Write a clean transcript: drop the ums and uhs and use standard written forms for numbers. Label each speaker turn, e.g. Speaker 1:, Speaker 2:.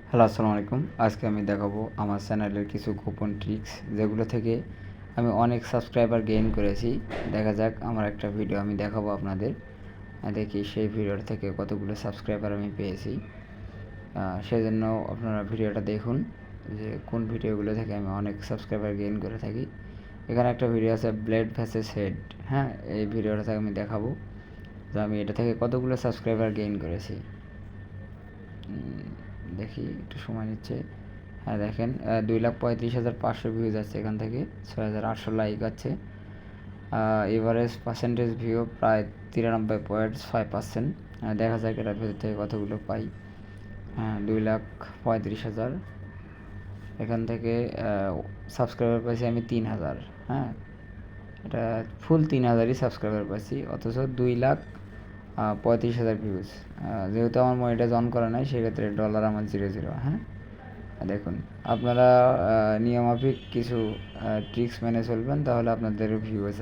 Speaker 1: Hello, আসসালামু আলাইকুম। আজকে আমি দেখাবো আমার চ্যানেলের কিছু গোপন ট্রিক্স, যেগুলো থেকে আমি অনেক সাবস্ক্রাইবার গেইন করেছি। দেখা যাক, আমার একটা ভিডিও আমি দেখাবো আপনাদের। দেখি সেই ভিডিওর থেকে কতগুলো সাবস্ক্রাইবার আমি পেয়েছি। সেজন্য আপনারা ভিডিওটা দেখুন যে কোন ভিডিওগুলো থেকে আমি অনেক সাবস্ক্রাইবার গেইন করে থাকি। এখানে একটা ভিডিও আছে, ব্লেড ভার্সেস হেড। হ্যাঁ, এই ভিডিওটা থেকে আমি দেখাবো যে আমি এটা থেকে কতগুলো সাবস্ক্রাইবার গেইন করেছি। দেখি, একটু সময় নিচ্ছে। হ্যাঁ, দেখেন, 2,35,500 ভিউজ আছে, এখান থেকে 6,800 লাইক আছে। এভারেজ পার্সেন্টেজ ভিউ প্রায় 93.6%। দেখা যাক এটার ভেতর থেকে কতগুলো পাই। হ্যাঁ, 2,35,000। এখান থেকে সাবস্ক্রাইবার পাইছি আমি 3,000। হ্যাঁ, এটা ফুল 3,000ই সাবস্ক্রাইবার পাইছি, অথচ 2,35,000 ভিউজ। যেহেতু আমার মনিটাইজ অন করা নাই, সেক্ষেত্রে ডলার আমার 0 হ্যাঁ, দেখুন, আপনারা নিয়মাফিক কিছু ট্রিক্স মেনে চলবেন, তাহলে আপনাদের ভিউজ